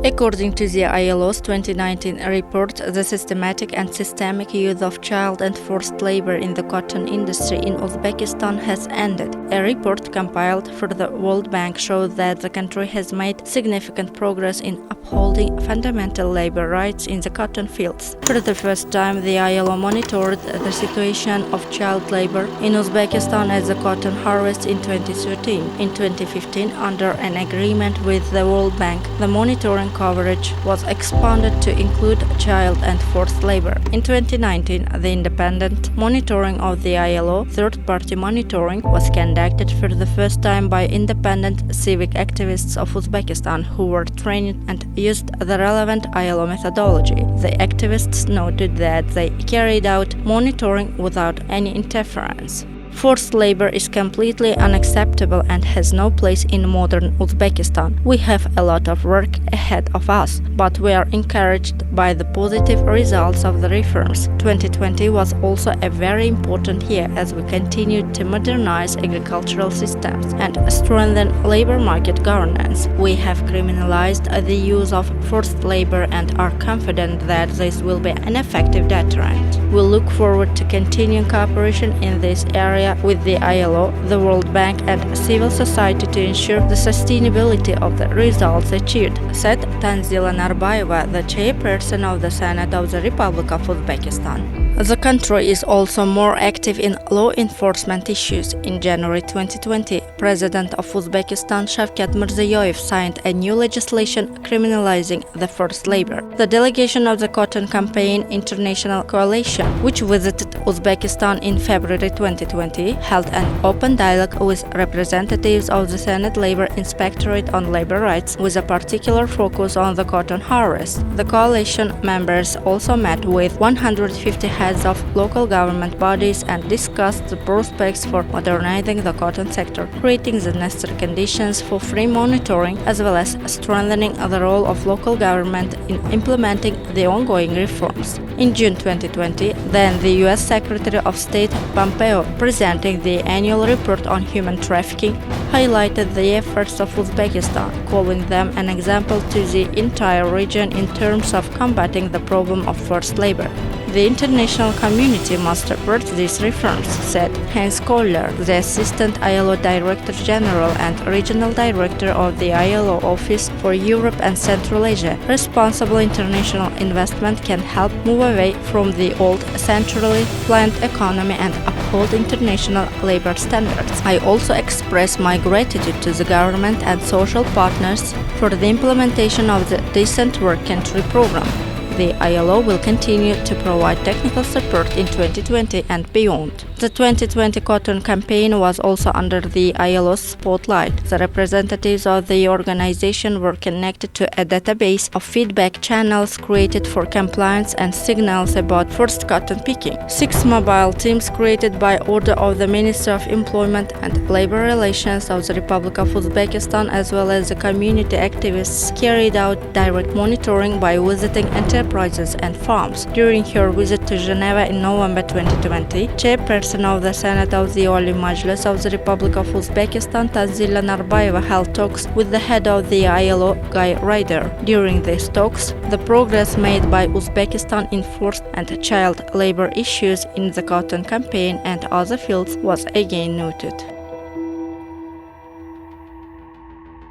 According to the ILO's 2019 report, the systematic and systemic use of child and forced labor in the cotton industry in Uzbekistan has ended. A report compiled for the World Bank shows that the country has made significant progress in upholding fundamental labor rights in the cotton fields. For the first time, the ILO monitored the situation of child labor in Uzbekistan as the cotton harvest in 2013. In 2015, under an agreement with the World Bank, the monitoring coverage was expanded to include child and forced labor. In 2019, the independent monitoring of the ILO third-party monitoring was conducted for the first time by independent civic activists of Uzbekistan who were trained and used the relevant ILO methodology. The activists noted that they carried out monitoring without any interference. Forced labor is completely unacceptable and has no place in modern Uzbekistan. We have a lot of work ahead of us, but we are encouraged by the positive results of the reforms. 2020 was also a very important year as we continued to modernize agricultural systems and strengthen labor market governance. We have criminalized the use of forced labor and are confident that this will be an effective deterrent. We look forward to continuing cooperation in this area with the ILO, the World Bank and civil society to ensure the sustainability of the results achieved, said Tanzila Narbayeva, the chairperson of the Senate of the Republic of Uzbekistan. The country is also more active in law enforcement issues. In January 2020, President of Uzbekistan Shavkat Mirziyoyev signed a new legislation criminalizing the forced labor. The delegation of the Cotton Campaign International Coalition, which visited Uzbekistan in February 2020, held an open dialogue with representatives of the Senate Labor Inspectorate on labor rights, with a particular focus on the cotton harvest. The coalition members also met with 150 heads of local government bodies and discussed the prospects for modernizing the cotton sector, creating the necessary conditions for free monitoring, as well as strengthening the role of local government in implementing the ongoing reforms. In June 2020, then the U.S. Secretary of State Pompeo, presenting the annual report on human trafficking, highlighted the efforts of Uzbekistan, calling them an example to the entire region in terms of combating the problem of forced labor. The international community must support these reforms, said Hans Kohler, the Assistant ILO Director General and Regional Director of the ILO Office for Europe and Central Asia. Responsible international investment can help move away from the old, centrally planned economy and uphold international labor standards. I also express my gratitude to the government and social partners for the implementation of the Decent Work Country program. The ILO will continue to provide technical support in 2020 and beyond. The 2020 Cotton Campaign was also under the ILO's spotlight. The representatives of the organization were connected to a database of feedback channels created for compliance and signals about forced cotton picking. 6 mobile teams created by order of the Ministry of Employment and Labor Relations of the Republic of Uzbekistan, as well as the community activists, carried out direct monitoring by visiting enterprises and farms. During her visit to Geneva in November 2020, chairperson of the Senate of the Oli Majlis of the Republic of Uzbekistan, Tanzila Narbayeva, held talks with the head of the ILO, Guy Ryder. During these talks, the progress made by Uzbekistan in forced and child labor issues in the cotton campaign and other fields was again noted.